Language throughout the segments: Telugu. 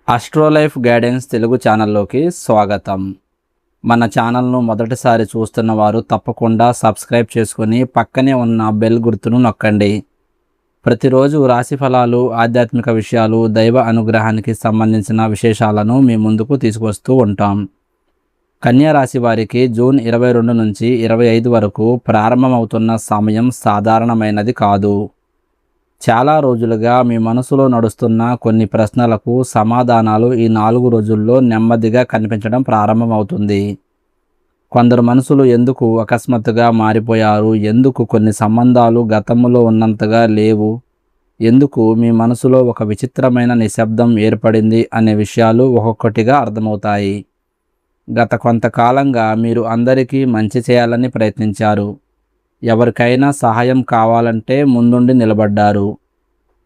ఆస్ట్రోలైఫ్ గైడెన్స్ తెలుగు ఛానల్లోకి స్వాగతం. మన ఛానల్ను మొదటిసారి చూస్తున్న వారు తప్పకుండా సబ్స్క్రైబ్ చేసుకొని పక్కనే ఉన్న బెల్ గుర్తును నొక్కండి. ప్రతిరోజు రాశి ఫలాలు, ఆధ్యాత్మిక విషయాలు, దైవ అనుగ్రహానికి సంబంధించిన విశేషాలను మీ ముందుకు తీసుకొస్తూ ఉంటాం. కన్యా రాశి వారికి జూన్ 22 నుంచి 25 వరకు ప్రారంభమవుతున్న సమయం సాధారణమైనది కాదు. చాలా రోజులుగా మీ మనసులో నడుస్తున్న కొన్ని ప్రశ్నలకు సమాధానాలు ఈ 4 రోజుల్లో నెమ్మదిగా కనిపించడం ప్రారంభమవుతుంది. కొందరు మనసులు ఎందుకు అకస్మాత్తుగా మారిపోయారు, ఎందుకు కొన్ని సంబంధాలు గతంలో ఉన్నంతగా లేవు, ఎందుకు మీ మనసులో ఒక విచిత్రమైన నిశ్శబ్దం ఏర్పడింది అనే విషయాలు ఒక్కొక్కటిగా అర్థమవుతాయి. గత కొంతకాలంగా మీరు అందరికీ మంచి చేయాలని ప్రయత్నించారు. ఎవరికైనా సహాయం కావాలంటే ముందుండి నిలబడ్డారు.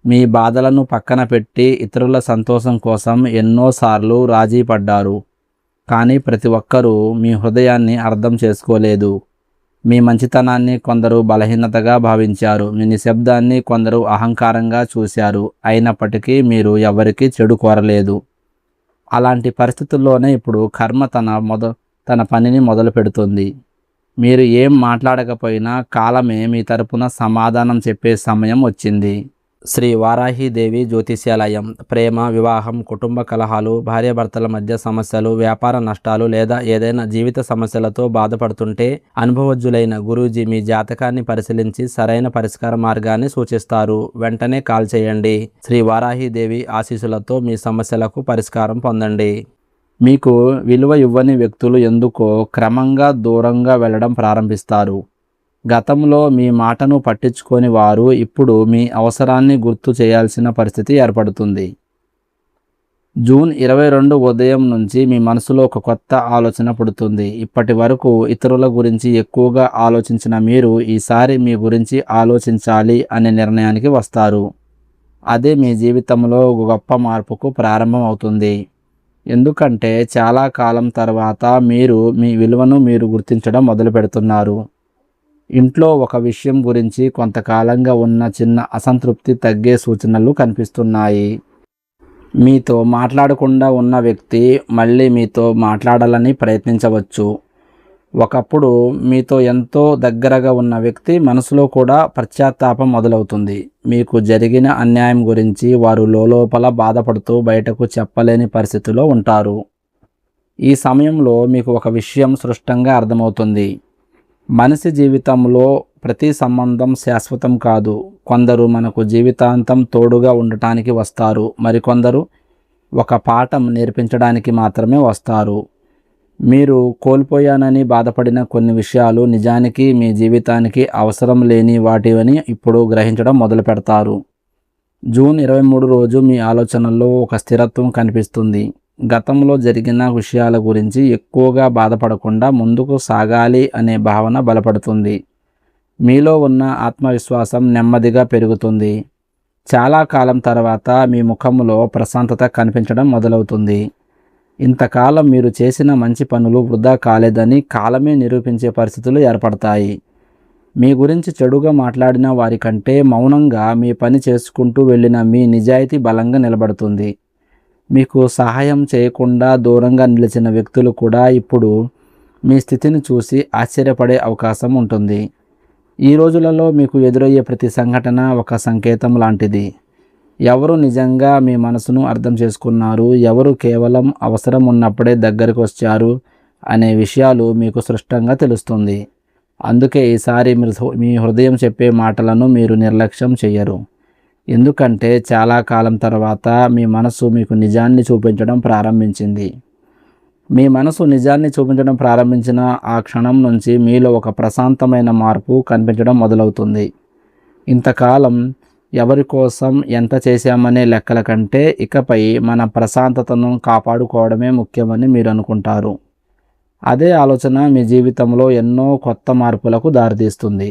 మీ బాధలను పక్కన పెట్టి ఇతరుల సంతోషం కోసం ఎన్నోసార్లు రాజీ పడ్డారు. కానీ ప్రతి ఒక్కరూ మీ హృదయాన్ని అర్థం చేసుకోలేదు. మీ మంచితనాన్ని కొందరు బలహీనతగా భావించారు. మీ నిశ్శబ్దాన్ని కొందరు అహంకారంగా చూశారు. అయినప్పటికీ మీరు ఎవరికీ చెడు కోరలేదు. అలాంటి పరిస్థితుల్లోనే ఇప్పుడు కర్మ తన పనిని మొదలు పెడుతుంది. మీరు ఏం మాట్లాడకపోయినా కాలమే మీ తరపున సమాధానం చెప్పే సమయం వచ్చింది. శ్రీ వారాహీదేవి జ్యోతిష్యాలయం. ప్రేమ, వివాహం, కుటుంబ కలహాలు, భార్యాభర్తల మధ్య సమస్యలు, వ్యాపార నష్టాలు లేదా ఏదైనా జీవిత సమస్యలతో బాధపడుతుంటే అనుభవజ్ఞులైన గురూజీ మీ జాతకాన్ని పరిశీలించి సరైన పరిష్కార మార్గాన్ని సూచిస్తారు. వెంటనే కాల్ చేయండి. శ్రీ వారాహీదేవి ఆశీస్సులతో మీ సమస్యలకు పరిష్కారం పొందండి. మీకు విలువ ఇవ్వని వ్యక్తులు ఎందుకో క్రమంగా దూరంగా వెళ్ళడం ప్రారంభిస్తారు. గతంలో మీ మాటను పట్టించుకొని వారు ఇప్పుడు మీ అవసరాన్ని గుర్తు చేయాల్సిన పరిస్థితి ఏర్పడుతుంది. జూన్ 22 ఉదయం నుంచి మీ మనసులో ఒక కొత్త ఆలోచన పుడుతుంది. ఇప్పటి వరకు ఇతరుల గురించి ఎక్కువగా ఆలోచించిన మీరు ఈసారి మీ గురించి ఆలోచించాలి అనే నిర్ణయానికి వస్తారు. అదే మీ జీవితంలో గొప్ప మార్పుకు ప్రారంభం అవుతుంది. ఎందుకంటే చాలా కాలం తర్వాత మీరు మీ విలువను మీరు గుర్తించడం మొదలు పెడుతున్నారు. ఇంట్లో ఒక విషయం గురించి కొంతకాలంగా ఉన్న చిన్న అసంతృప్తి తగ్గే సూచనలు కనిపిస్తున్నాయి. మీతో మాట్లాడకుండా ఉన్న వ్యక్తి మళ్ళీ మీతో మాట్లాడాలని ప్రయత్నించవచ్చు. ఒకప్పుడు మీతో ఎంతో దగ్గరగా ఉన్న వ్యక్తి మనసులో కూడా పశ్చాత్తాపం మొదలవుతుంది. మీకు జరిగిన అన్యాయం గురించి వారు లోపల బాధపడుతూ బయటకు చెప్పలేని పరిస్థితిలో ఉంటారు. ఈ సమయంలో మీకు ఒక విషయం స్పష్టంగా అర్థమవుతుంది. మనిషి జీవితంలో ప్రతి సంబంధం శాశ్వతం కాదు. కొందరు మనకు జీవితాంతం తోడుగా ఉండటానికి వస్తారు. మరికొందరు ఒక పాఠం నేర్పించడానికి మాత్రమే వస్తారు. మీరు కోల్పోయానని బాధపడిన కొన్ని విషయాలు నిజానికి మీ జీవితానికి అవసరం లేని వాటివని ఇప్పుడు గ్రహించడం మొదలు పెడతారు. జూన్ 23 రోజు మీ ఆలోచనల్లో ఒక స్థిరత్వం కనిపిస్తుంది. గతంలో జరిగిన విషయాల గురించి ఎక్కువగా బాధపడకుండా ముందుకు సాగాలి అనే భావన బలపడుతుంది. మీలో ఉన్న ఆత్మవిశ్వాసం నెమ్మదిగా పెరుగుతుంది. చాలా కాలం తర్వాత మీ ముఖంలో ప్రశాంతత కనిపించడం మొదలవుతుంది. ఇంతకాలం మీరు చేసిన మంచి పనులు వృధా కాలేదని కాలమే నిరూపించే పరిస్థితులు ఏర్పడతాయి. మీ గురించి చెడుగా మాట్లాడిన వారి కంటే మౌనంగా మీ పని చేసుకుంటూ వెళ్ళిన మీ నిజాయితీ బలంగా నిలబడుతుంది. మీకు సహాయం చేయకుండా దూరంగా నిలిచిన వ్యక్తులు కూడా ఇప్పుడు మీ స్థితిని చూసి ఆశ్చర్యపడే అవకాశం ఉంటుంది. ఈ రోజులలో మీకు ఎదురయ్యే ప్రతి సంఘటన ఒక సంకేతం లాంటిది. ఎవరు నిజంగా మీ మనసును అర్థం చేసుకున్నారు, ఎవరు కేవలం అవసరం ఉన్నప్పుడే దగ్గరకు వచ్చారు అనే విషయాలు మీకు స్పష్టంగా తెలుస్తుంది. అందుకే ఈసారి మీ హృదయం చెప్పే మాటలను మీరు నిర్లక్ష్యం చేయరు. ఎందుకంటే చాలా కాలం తర్వాత మీ మనసు మీకు నిజాన్ని చూపించడం ప్రారంభించింది. మీ మనసు నిజాన్ని చూపించడం ప్రారంభించిన ఆ క్షణం నుంచి మీలో ఒక ప్రశాంతమైన మార్పు కనిపించడం మొదలవుతుంది. ఇంతకాలం ఎవరి కోసం ఎంత చేశామనే లెక్కల కంటే ఇకపై మన ప్రశాంతతను కాపాడుకోవడమే ముఖ్యమని మీరు అనుకుంటారు. అదే ఆలోచన మీ జీవితంలో ఎన్నో కొత్త మార్పులకు దారితీస్తుంది.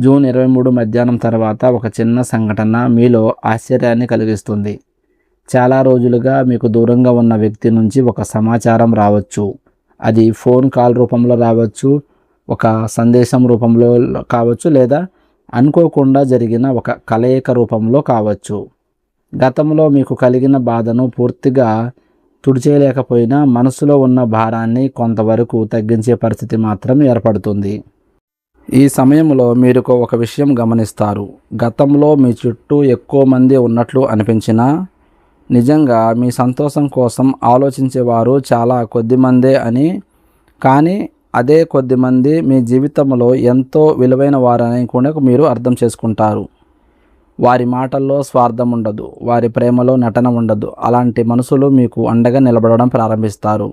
జూన్ 23 మధ్యాహ్నం తర్వాత ఒక చిన్న సంఘటన మీలో ఆశ్చర్యాన్ని కలిగిస్తుంది. చాలా రోజులుగా మీకు దూరంగా ఉన్న వ్యక్తి నుంచి ఒక సమాచారం రావచ్చు. అది ఫోన్ కాల్ రూపంలో రావచ్చు, ఒక సందేశం రూపంలో కావచ్చు, లేదా అనుకోకుండా జరిగిన ఒక కలయిక రూపంలో కావచ్చు. గతంలో మీకు కలిగిన బాధను పూర్తిగా తుడిచేయలేకపోయినా మనసులో ఉన్న భారాన్ని కొంతవరకు తగ్గించే పరిస్థితి మాత్రం ఏర్పడుతుంది. ఈ సమయంలో మీరు ఒక విషయం గమనిస్తారు. గతంలో మీ చుట్టూ ఎక్కువ మంది ఉన్నట్లు అనిపించినా నిజంగా మీ సంతోషం కోసం ఆలోచించేవారు చాలా కొద్దిమందే అని, కానీ అదే కొద్దిమంది మీ జీవితంలో ఎంతో విలువైన వారని కూడా మీరు అర్థం చేసుకుంటారు. వారి మాటల్లో స్వార్థం ఉండదు, వారి ప్రేమలో నటన ఉండదు. అలాంటి మనుషులు మీకు అండగా నిలబడడం ప్రారంభిస్తారు.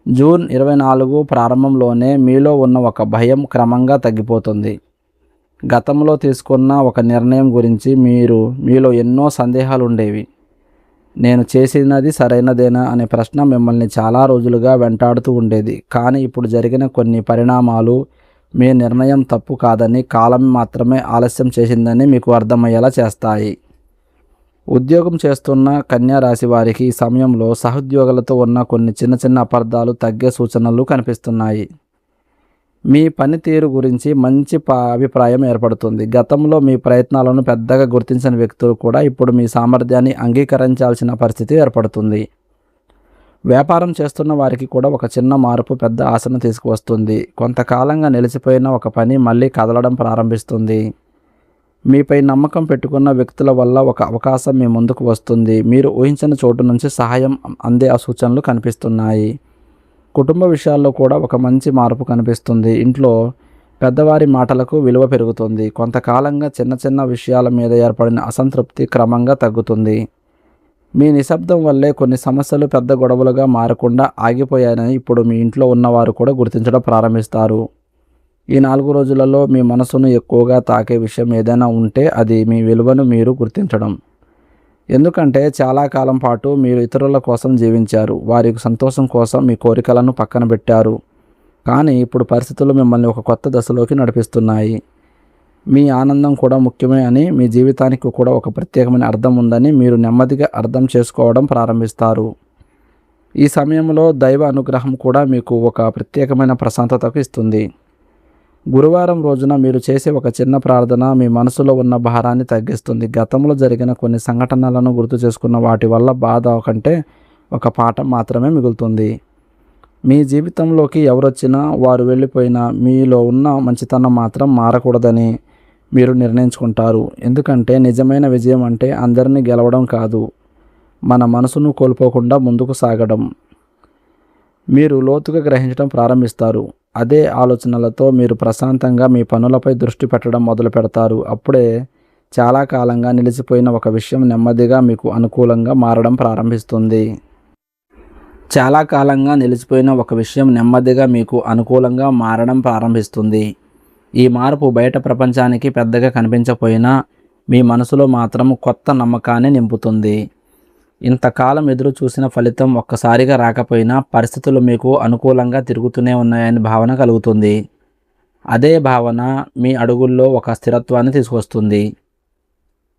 జూన్ 24 ప్రారంభంలోనే మీలో ఉన్న ఒక భయం క్రమంగా తగ్గిపోతుంది. గతంలో తీసుకున్న ఒక నిర్ణయం గురించి మీలో ఎన్నో సందేహాలు ఉండేవి. నేను చేసినది సరైనదేనా అనే ప్రశ్న మిమ్మల్ని చాలా రోజులుగా వెంటాడుతూ ఉండేది. కానీ ఇప్పుడు జరిగిన కొన్ని పరిణామాలు మీ నిర్ణయం తప్పు కాదని, కాలం మాత్రమే ఆలస్యం చేసిందని మీకు అర్థమయ్యేలా చేస్తాయి. ఉద్యోగం చేస్తున్న కన్యా రాశి వారికి ఈ సమయంలో సహోద్యోగులతో ఉన్న కొన్ని చిన్న చిన్న అపార్థాలు తగ్గే సూచనలు కనిపిస్తున్నాయి. మీ పనితీరు గురించి మంచి అభిప్రాయం ఏర్పడుతుంది. గతంలో మీ ప్రయత్నాలను పెద్దగా గుర్తించిన వ్యక్తులు కూడా ఇప్పుడు మీ సామర్థ్యాన్ని అంగీకరించాల్సిన పరిస్థితి ఏర్పడుతుంది. వ్యాపారం చేస్తున్న వారికి కూడా ఒక చిన్న మార్పు పెద్ద ఆశను తీసుకువస్తుంది. కొంతకాలంగా నిలిచిపోయిన ఒక పని మళ్ళీ కదలడం ప్రారంభిస్తుంది. మీపై నమ్మకం పెట్టుకున్న వ్యక్తుల వల్ల ఒక అవకాశం మీ ముందుకు వస్తుంది. మీరు ఊహించని చోటు నుంచి సహాయం అందే సూచనలు కనిపిస్తున్నాయి. కుటుంబ విషయాల్లో కూడా ఒక మంచి మార్పు కనిపిస్తుంది. ఇంట్లో పెద్దవారి మాటలకు విలువ పెరుగుతుంది. కొంతకాలంగా చిన్న చిన్న విషయాల మీద ఏర్పడిన అసంతృప్తి క్రమంగా తగ్గుతుంది. మీ నిశ్శబ్దం వల్లే కొన్ని సమస్యలు పెద్ద గొడవలుగా మారకుండా ఆగిపోయాయని ఇప్పుడు మీ ఇంట్లో ఉన్నవారు కూడా గుర్తించడం ప్రారంభిస్తారు. ఈ 4 రోజులలో మీ మనసును ఎక్కువగా తాకే విషయం ఏదైనా ఉంటే అది మీ విలువను మీరు గుర్తించడం. ఎందుకంటే చాలా కాలం పాటు మీరు ఇతరుల కోసం జీవించారు. వారి సంతోషం కోసం మీ కోరికలను పక్కన పెట్టారు. కానీ ఇప్పుడు పరిస్థితులు మిమ్మల్ని ఒక కొత్త దశలోకి నడిపిస్తున్నాయి. మీ ఆనందం కూడా ముఖ్యమే అని, మీ జీవితానికి కూడా ఒక ప్రత్యేకమైన అర్థం ఉందని మీరు నెమ్మదిగా అర్థం చేసుకోవడం ప్రారంభిస్తారు. ఈ సమయంలో దైవ అనుగ్రహం కూడా మీకు ఒక ప్రత్యేకమైన ప్రశాంతతకు ఇస్తుంది. గురువారం రోజున మీరు చేసే ఒక చిన్న ప్రార్థన మీ మనసులో ఉన్న భారాన్ని తగ్గిస్తుంది. గతంలో జరిగిన కొన్ని సంఘటనలను గుర్తు చేసుకున్న వాటి వల్ల బాధ కంటే ఒక పాఠం మాత్రమే మిగులుతుంది. మీ జీవితంలోకి ఎవరొచ్చినా, వారు వెళ్ళిపోయినా మీలో ఉన్న మంచితనం మాత్రం మారకూడదని మీరు నిర్ణయించుకుంటారు. ఎందుకంటే నిజమైన విజయం అంటే అందరినీ గెలవడం కాదు, మన మనసును కోల్పోకుండా ముందుకు సాగడం. మీరు లోతుగా గ్రహించడం ప్రారంభిస్తారు. అదే ఆలోచనలతో మీరు ప్రశాంతంగా మీ పనులపై దృష్టి పెట్టడం మొదలు పెడతారు. అప్పుడే చాలా కాలంగా నిలిచిపోయిన ఒక విషయం నెమ్మదిగా మీకు అనుకూలంగా మారడం ప్రారంభిస్తుంది. చాలా కాలంగా నిలిచిపోయిన ఒక విషయం నెమ్మదిగా మీకు అనుకూలంగా మారడం ప్రారంభిస్తుంది. ఈ మార్పు బయట ప్రపంచానికి పెద్దగా కనిపించకపోయినా మీ మనసులో మాత్రం కొత్త నమ్మకాన్ని నింపుతుంది. ఇంతకాలం ఎదురు చూసిన ఫలితం ఒక్కసారిగా రాకపోయినా పరిస్థితులు మీకు అనుకూలంగా తిరుగుతూనే ఉన్నాయని భావన కలుగుతుంది. అదే భావన మీ అడుగుల్లో ఒక స్థిరత్వాన్ని తీసుకొస్తుంది.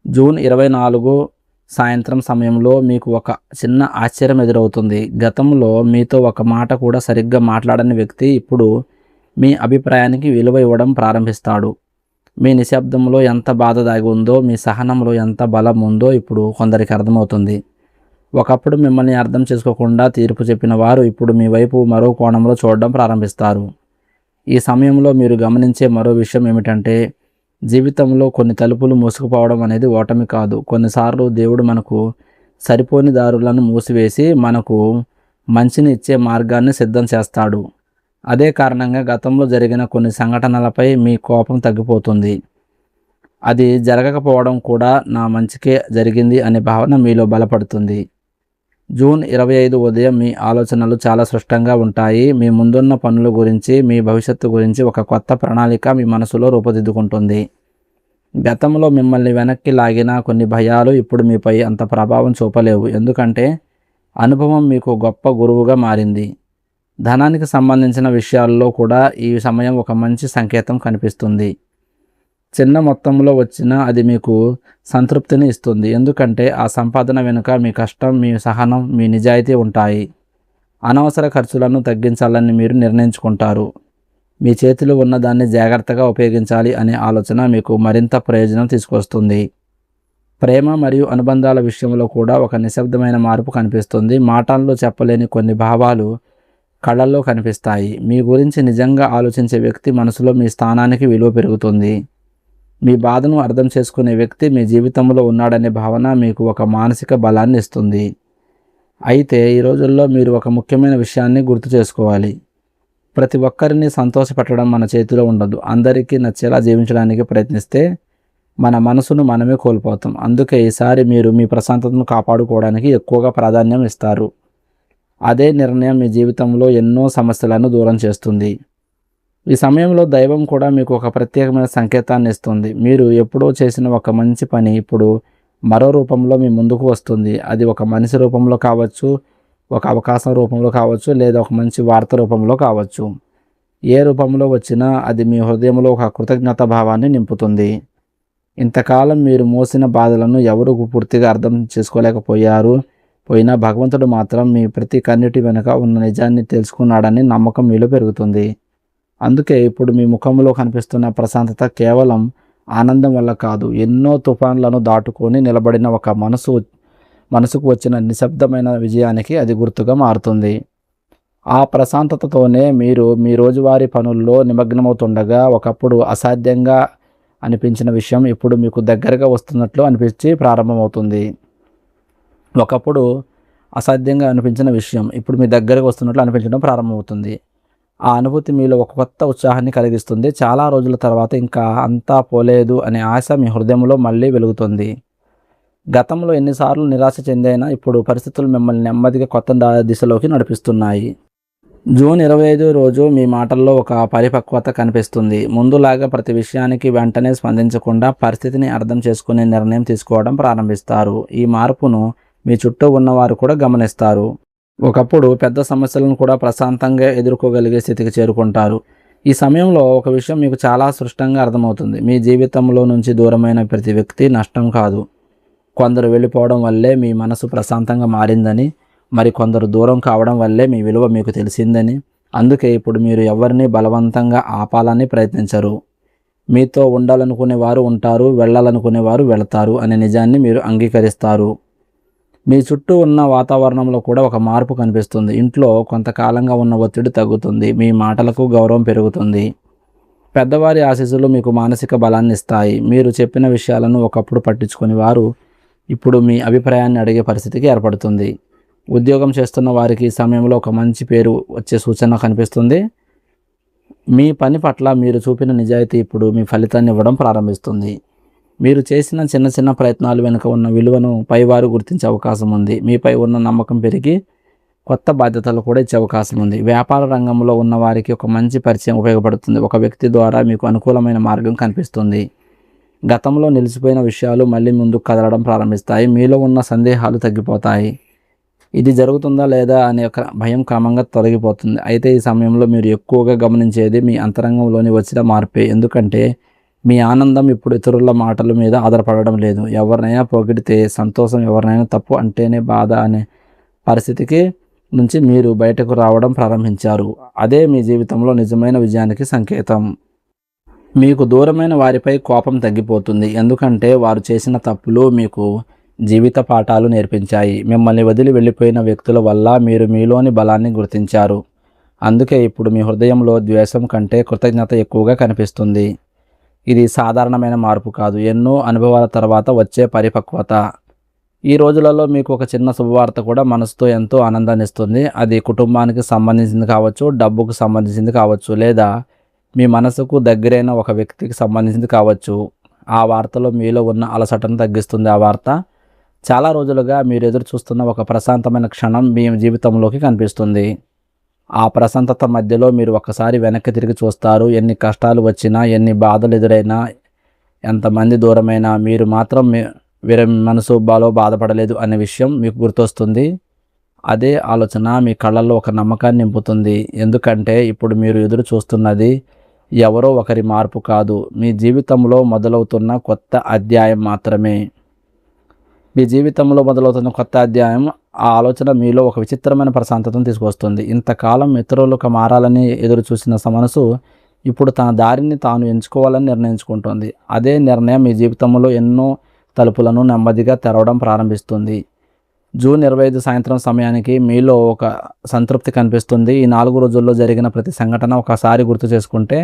జూన్ 24 సాయంత్రం సమయంలో మీకు ఒక చిన్న ఆశ్చర్యం ఎదురవుతుంది. గతంలో మీతో ఒక మాట కూడా సరిగ్గా మాట్లాడని వ్యక్తి ఇప్పుడు మీ అభిప్రాయానికి విలువ ఇవ్వడం ప్రారంభిస్తాడు. మీ నిశ్శబ్దంలో ఎంత బాధ దాగి ఉందో, మీ సహనంలో ఎంత బలం ఉందో ఇప్పుడు కొందరికి అర్థమవుతుంది. ఒకప్పుడు మిమ్మల్ని అర్థం చేసుకోకుండా తీర్పు చెప్పిన వారు ఇప్పుడు మీ వైపు మరో కోణంలో చూడడం ప్రారంభిస్తారు. ఈ సమయంలో మీరు గమనించే మరో విషయం ఏమిటంటే, జీవితంలో కొన్ని తలుపులు మూసుకుపోవడం అనేది ఓటమి కాదు. కొన్నిసార్లు దేవుడు మనకు సరిపోని దారులను మూసివేసి మనకు మంచిని ఇచ్చే మార్గాన్ని సిద్ధం చేస్తాడు. అదే కారణంగా గతంలో జరిగిన కొన్ని సంఘటనలపై మీ కోపం తగ్గిపోతుంది. అది జరగకపోవడం కూడా నా మంచికే జరిగింది అనే భావన మీలో బలపడుతుంది. జూన్ 25 ఉదయం మీ ఆలోచనలు చాలా స్పష్టంగా ఉంటాయి. మీ ముందున్న పనుల గురించి, మీ భవిష్యత్తు గురించి ఒక కొత్త ప్రణాళిక మీ మనసులో రూపుదిద్దుకుంటుంది. గతంలో మిమ్మల్ని వెనక్కి లాగిన కొన్ని భయాలు ఇప్పుడు మీపై అంత ప్రభావం చూపలేవు. ఎందుకంటే అనుభవం మీకు గొప్ప గురువుగా మారింది. ధనానికి సంబంధించిన విషయాల్లో కూడా ఈ సమయం ఒక మంచి సంకేతం కనిపిస్తుంది. చిన్న మొత్తంలో వచ్చినా అది మీకు సంతృప్తిని ఇస్తుంది. ఎందుకంటే ఆ సంపాదన వెనుక మీ కష్టం, మీ సహనం, మీ నిజాయితీ ఉంటాయి. అనవసర ఖర్చులను తగ్గించాలని మీరు నిర్ణయించుకుంటారు. మీ చేతిలో ఉన్న దాన్ని జాగ్రత్తగా ఉపయోగించాలి అనే ఆలోచన మీకు మరింత ప్రయోజనం తీసుకొస్తుంది. ప్రేమ మరియు అనుబంధాల విషయంలో కూడా ఒక నిశ్శబ్దమైన మార్పు కనిపిస్తుంది. మాటల్లో చెప్పలేని కొన్ని భావాలు కళ్ళల్లో కనిపిస్తాయి. మీ గురించి నిజంగా ఆలోచించే వ్యక్తి మనసులో మీ స్థానానికి విలువ పెరుగుతుంది. మీ బాధను అర్థం చేసుకునే వ్యక్తి మీ జీవితంలో ఉన్నాడనే భావన మీకు ఒక మానసిక బలాన్ని ఇస్తుంది. అయితే ఈ రోజుల్లో మీరు ఒక ముఖ్యమైన విషయాన్ని గుర్తు చేసుకోవాలి. ప్రతి ఒక్కరిని సంతోషపెట్టడం మన చేతిలో ఉండదు. అందరికీ నచ్చేలా జీవించడానికి ప్రయత్నిస్తే మన మనసును మనమే కోల్పోతాం. అందుకే ఈసారి మీరు మీ ప్రశాంతతను కాపాడుకోవడానికి ఎక్కువగా ప్రాధాన్యం ఇస్తారు. అదే నిర్ణయం మీ జీవితంలో ఎన్నో సమస్యలను దూరం చేస్తుంది. ఈ సమయంలో దైవం కూడా మీకు ఒక ప్రత్యేకమైన సంకేతాన్ని ఇస్తుంది. మీరు ఎప్పుడో చేసిన ఒక మంచి పని ఇప్పుడు మరో రూపంలో మీ ముందుకు వస్తుంది. అది ఒక మనిషి రూపంలో కావచ్చు, ఒక అవకాశం రూపంలో కావచ్చు, లేదా ఒక మంచి వార్త రూపంలో కావచ్చు. ఏ రూపంలో వచ్చినా అది మీ హృదయంలో ఒక కృతజ్ఞత భావాన్ని నింపుతుంది. ఇంతకాలం మీరు మోసిన బాధలను ఎవరు పూర్తిగా అర్థం పోయినా భగవంతుడు మాత్రం మీ ప్రతి కన్నిటి వెనుక ఉన్న నిజాన్ని తెలుసుకున్నాడని నమ్మకం మీలో పెరుగుతుంది. అందుకే ఇప్పుడు మీ ముఖంలో కనిపిస్తున్న ప్రశాంతత కేవలం ఆనందం వల్ల కాదు, ఎన్నో తుఫాన్లను దాటుకొని నిలబడిన ఒక మనసుకు వచ్చిన నిశ్శబ్దమైన విజయానికి అది గుర్తుగా మారుతుంది. ఆ ప్రశాంతతతోనే మీరు మీ రోజువారీ పనుల్లో నిమగ్నమవుతుండగా ఒకప్పుడు అసాధ్యంగా అనిపించిన విషయం ఇప్పుడు మీకు దగ్గరగా వస్తున్నట్లు అనిపించి ప్రారంభమవుతుంది. ఒకప్పుడు అసాధ్యంగా అనిపించిన విషయం ఇప్పుడు మీ దగ్గరకు వస్తున్నట్లు అనిపించడం ప్రారంభమవుతుంది. ఆ అనుభూతి మీలో ఒక కొత్త ఉత్సాహాన్ని కలిగిస్తుంది. చాలా రోజుల తర్వాత ఇంకా అంతా పోలేదు అనే ఆశ మీ హృదయంలో మళ్ళీ వెలుగుతుంది. గతంలో ఎన్నిసార్లు నిరాశ చెందైనా ఇప్పుడు పరిస్థితులు మిమ్మల్ని నెమ్మదిగా కొత్త దిశలోకి నడిపిస్తున్నాయి. జూన్ 25 రోజు మీ మాటల్లో ఒక పరిపక్వత కనిపిస్తుంది. ముందులాగా ప్రతి విషయానికి వెంటనే స్పందించకుండా పరిస్థితిని అర్థం చేసుకునే నిర్ణయం తీసుకోవడం ప్రారంభిస్తారు. ఈ మార్పును మీ చుట్టూ ఉన్నవారు కూడా గమనిస్తారు. ఒకప్పుడు పెద్ద సమస్యలను కూడా ప్రశాంతంగా ఎదుర్కోగలిగే స్థితికి చేరుకుంటారు. ఈ సమయంలో ఒక విషయం మీకు చాలా స్పష్టంగా అర్థమవుతుంది. మీ జీవితంలో నుంచి దూరమైన ప్రతి వ్యక్తి నష్టం కాదు. కొందరు వెళ్ళిపోవడం వల్లే మీ మనసు ప్రశాంతంగా మారిందని, మరి కొందరు దూరం కావడం వల్లే మీ విలువ మీకు తెలిసిందని. అందుకే ఇప్పుడు మీరు ఎవరిని బలవంతంగా ఆపాలని ప్రయత్నించరు. మీతో ఉండాలనుకునే వారు ఉంటారు, వెళ్ళాలనుకునే వారు వెళతారు అనే నిజాన్ని మీరు అంగీకరిస్తారు. మీ చుట్టూ ఉన్న వాతావరణంలో కూడా ఒక మార్పు కనిపిస్తుంది. ఇంట్లో కొంతకాలంగా ఉన్న ఒత్తిడి తగ్గుతుంది. మీ మాటలకు గౌరవం పెరుగుతుంది. పెద్దవారి ఆశీస్సులు మీకు మానసిక బలాన్ని ఇస్తాయి. మీరు చెప్పిన విషయాలను ఒకప్పుడు పట్టించుకుని వారు ఇప్పుడు మీ అభిప్రాయాన్ని అడిగే పరిస్థితికి ఏర్పడుతుంది. ఉద్యోగం చేస్తున్న వారికి ఈ సమయంలో ఒక మంచి పేరు వచ్చే సూచన కనిపిస్తుంది. మీ పని పట్ల మీరు చూపిన నిజాయితీ ఇప్పుడు మీ ఫలితాన్ని ఇవ్వడం ప్రారంభిస్తుంది. మీరు చేసిన చిన్న చిన్న ప్రయత్నాలు వెనుక ఉన్న విలువను పైవారు గుర్తించే అవకాశం ఉంది. మీపై ఉన్న నమ్మకం పెరిగి కొత్త బాధ్యతలు కూడా ఇచ్చే అవకాశం ఉంది. వ్యాపార రంగంలో ఉన్న వారికి ఒక మంచి పరిచయం ఉపయోగపడుతుంది. ఒక వ్యక్తి ద్వారా మీకు అనుకూలమైన మార్గం కనిపిస్తుంది. గతంలో నిలిచిపోయిన విషయాలు మళ్ళీ ముందుకు కదలడం ప్రారంభిస్తాయి. మీలో ఉన్న సందేహాలు తగ్గిపోతాయి. ఇది జరుగుతుందా లేదా అనే ఒక భయం క్రమంగా తొలగిపోతుంది. అయితే ఈ సమయంలో మీరు ఎక్కువగా గమనించేది మీ అంతరంగంలోని వచ్చిన మార్పే. ఎందుకంటే మీ ఆనందం ఇప్పుడు ఇతరుల మాటల మీద ఆధారపడడం లేదు. ఎవరినైనా పొగిడితే సంతోషం, ఎవరినైనా తప్పు అంటేనే బాధ అనే పరిస్థితికి నుంచి మీరు బయటకు రావడం ప్రారంభించారు. అదే మీ జీవితంలో నిజమైన విజయానికి సంకేతం. మీకు దూరమైన వారిపై కోపం తగ్గిపోతుంది. ఎందుకంటే వారు చేసిన తప్పులు మీకు జీవిత పాఠాలు నేర్పించాయి. మిమ్మల్ని వదిలి వెళ్ళిపోయిన వ్యక్తుల వల్ల మీరు మీలోని బలాన్ని గుర్తించారు. అందుకే ఇప్పుడు మీ హృదయంలో ద్వేషం కంటే కృతజ్ఞత ఎక్కువగా కనిపిస్తుంది. ఇది సాధారణమైన మార్పు కాదు, ఎన్నో అనుభవాల తర్వాత వచ్చే పరిపక్వత. ఈ రోజులలో మీకు ఒక చిన్న శుభవార్త కూడా మనసుతో ఎంతో ఆనందాన్ని ఇస్తుంది. అది కుటుంబానికి సంబంధించింది కావచ్చు, డబ్బుకు సంబంధించింది కావచ్చు, లేదా మీ మనసుకు దగ్గరైన ఒక వ్యక్తికి సంబంధించింది కావచ్చు. ఆ వార్తలో మీలో ఉన్న అలసటను తగ్గిస్తుంది. ఆ వార్త చాలా రోజులుగా మీరు ఎదురు చూస్తున్న ఒక ప్రశాంతమైన క్షణం మీ జీవితంలోకి కనిపిస్తుంది. ఆ ప్రశాంతత మధ్యలో మీరు ఒక్కసారి వెనక్కి తిరిగి చూస్తారు. ఎన్ని కష్టాలు వచ్చినా, ఎన్ని బాధలు ఎదురైనా, ఎంతమంది దూరమైనా మీరు మాత్రం వీరి మనసు బాధపడలేదు అనే విషయం మీకు గుర్తొస్తుంది. అదే ఆలోచన మీ కళ్ళల్లో ఒక నమ్మకాన్ని నింపుతుంది. ఎందుకంటే ఇప్పుడు మీరు ఎదురు చూస్తున్నది ఎవరో ఒకరి మార్పు కాదు, మీ జీవితంలో మొదలవుతున్న కొత్త అధ్యాయం మాత్రమే. మీ జీవితంలో మొదలవుతున్న కొత్త అధ్యాయం. ఆ ఆలోచన మీలో ఒక విచిత్రమైన ప్రశాంతతను తీసుకొస్తుంది. ఇంతకాలం ఇతరులకు మారాలని ఎదురు చూసిన మనసు ఇప్పుడు తన దారిని తాను ఎంచుకోవాలని నిర్ణయించుకుంటుంది. అదే నిర్ణయం మీ జీవితంలో ఎన్నో తలుపులను నెమ్మదిగా తెరవడం ప్రారంభిస్తుంది. జూన్ 25 సాయంత్రం సమయానికి మీలో ఒక సంతృప్తి కనిపిస్తుంది. ఈ 4 రోజుల్లో జరిగిన ప్రతి సంఘటన ఒకసారి గుర్తు చేసుకుంటే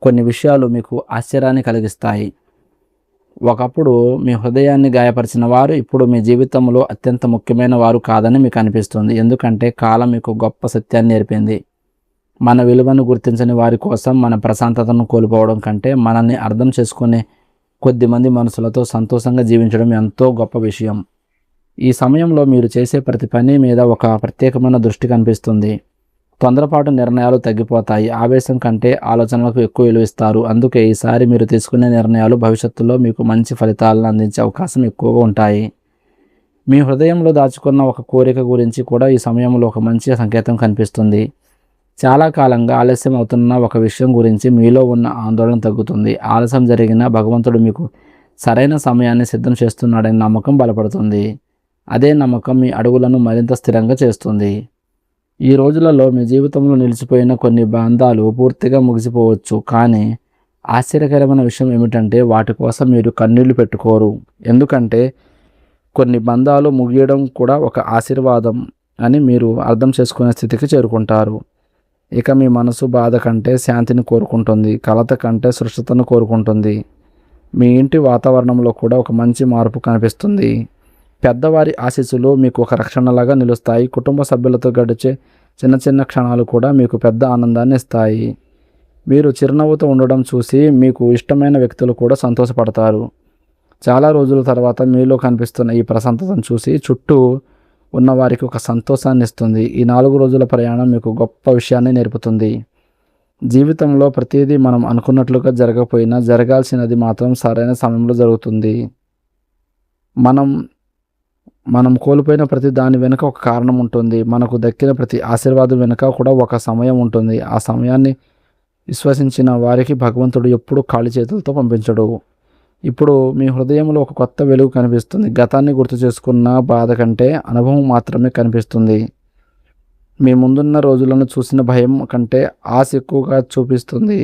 కొన్ని విషయాలు మీకు ఆశ్చర్యాన్ని కలిగిస్తాయి. ఒకప్పుడు మీ హృదయాన్ని గాయపరిచిన వారు ఇప్పుడు మీ జీవితంలో అత్యంత ముఖ్యమైన వారు కాదని మీకు అనిపిస్తుంది. ఎందుకంటే కాలం మీకు గొప్ప సత్యాన్ని నేర్పింది. మన విలువను గుర్తించని వారి కోసం మన ప్రశాంతతను కోల్పోవడం కంటే మనల్ని అర్థం చేసుకునే కొద్దిమంది మనసులతో సంతోషంగా జీవించడం ఎంతో గొప్ప విషయం. ఈ సమయంలో మీరు చేసే ప్రతి పని మీద ఒక ప్రత్యేకమైన దృష్టి కనిపిస్తుంది. తొందరపాటు నిర్ణయాలు తగ్గిపోతాయి. ఆవేశం కంటే ఆలోచనలకు ఎక్కువ విలువిస్తారు. అందుకే ఈసారి మీరు తీసుకునే నిర్ణయాలు భవిష్యత్తులో మీకు మంచి ఫలితాలను అందించే అవకాశం ఎక్కువగా ఉంటాయి. మీ హృదయంలో దాచుకున్న ఒక కోరిక గురించి కూడా ఈ సమయంలో ఒక మంచి సంకేతం కనిపిస్తుంది. చాలా కాలంగా ఆలస్యం అవుతున్న ఒక విషయం గురించి మీలో ఉన్న ఆందోళన తగ్గుతుంది. ఆలస్యం జరిగినా భగవంతుడు మీకు సరైన సమయాన్ని సిద్ధం చేస్తున్నాడనే నమ్మకం బలపడుతుంది. అదే నమ్మకం మీ అడుగులను మరింత స్థిరంగా చేస్తుంది. ఈ రోజులలో మీ జీవితంలో నిలిచిపోయిన కొన్ని బంధాలు పూర్తిగా ముగిసిపోవచ్చు. కానీ ఆశ్చర్యకరమైన విషయం ఏమిటంటే వాటి కోసం మీరు కన్నీళ్లు పెట్టుకోరు. ఎందుకంటే కొన్ని బంధాలు ముగియడం కూడా ఒక ఆశీర్వాదం అని మీరు అర్థం చేసుకునే స్థితికి చేరుకుంటారు. ఇక మీ మనసు బాధ కంటే శాంతిని కోరుకుంటుంది. కలత కంటే సురక్షితను కోరుకుంటుంది. మీ ఇంటి వాతావరణంలో కూడా ఒక మంచి మార్పు కనిపిస్తుంది. పెద్దవారి ఆశీస్సులు మీకు ఒక రక్షణలాగా నిలుస్తాయి. కుటుంబ సభ్యులతో గడిచే చిన్న చిన్న క్షణాలు కూడా మీకు పెద్ద ఆనందాన్ని ఇస్తాయి. మీరు చిరునవ్వుతో ఉండడం చూసి మీకు ఇష్టమైన వ్యక్తులు కూడా సంతోషపడతారు. చాలా రోజుల తర్వాత మీలో కనిపిస్తున్న ఈ ప్రశాంతతను చూసి చుట్టూ ఉన్నవారికి ఒక సంతోషాన్ని ఇస్తుంది. ఈ 4 రోజుల ప్రయాణం మీకు గొప్ప విషయాన్ని నేర్పుతుంది. జీవితంలో ప్రతిదీ మనం అనుకున్నట్లుగా జరగకపోయినా జరగాల్సినది మాత్రం సరైన సమయంలో జరుగుతుంది. మనం కోల్పోయిన ప్రతి దాని వెనుక ఒక కారణం ఉంటుంది. మనకు దక్కిన ప్రతి ఆశీర్వాదం వెనుక కూడా ఒక సమయం ఉంటుంది. ఆ సమయాన్ని విశ్వసించిన వారికి భగవంతుడు ఎప్పుడూ ఖాళీ చేతులతో పంపించడు. ఇప్పుడు మీ హృదయంలో ఒక కొత్త వెలుగు కనిపిస్తుంది. గతాన్ని గుర్తు చేసుకున్న బాధ కంటే అనుభవం మాత్రమే కనిపిస్తుంది. మీ ముందున్న రోజులను చూసిన భయం కంటే ఆశ ఎక్కువగా చూపిస్తుంది.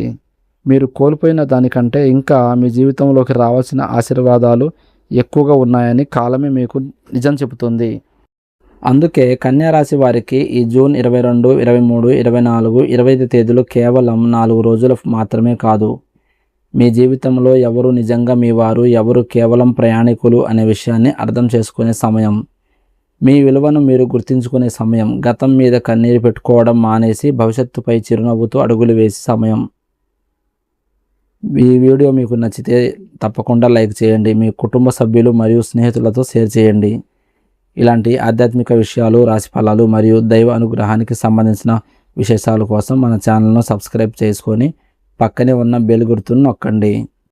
మీరు కోల్పోయిన దానికంటే ఇంకా మీ జీవితంలోకి రావాల్సిన ఆశీర్వాదాలు ఎక్కువగా ఉన్నాయని కాలమే మీకు నిజం చెబుతుంది. అందుకే కన్యా రాశి వారికి ఈ జూన్ 22, 23, 24, 25 తేదీలు కేవలం 4 రోజులు మాత్రమే కాదు. మీ జీవితంలో ఎవరు నిజంగా మీ వారు, ఎవరు కేవలం ప్రయాణికులు అనే విషయాన్ని అర్థం చేసుకునే సమయం. మీ విలువను మీరు గుర్తించుకునే సమయం. గతం మీద కన్నీరు పెట్టుకోవడం మానేసి భవిష్యత్తుపై చిరునవ్వుతో అడుగులు వేసే సమయం. ఈ వీడియో మీకు నచ్చితే తప్పకుండా లైక్ చేయండి. మీ కుటుంబ సభ్యులు మరియు స్నేహితులతో షేర్ చేయండి. ఇలాంటి ఆధ్యాత్మిక విషయాలు, రాశి ఫలాలు మరియు దైవ అనుగ్రహానికి సంబంధించిన విశేషాల కోసం మన ఛానల్ను సబ్స్క్రైబ్ చేసుకొని పక్కనే ఉన్న బెల్ గుర్తును నొక్కండి.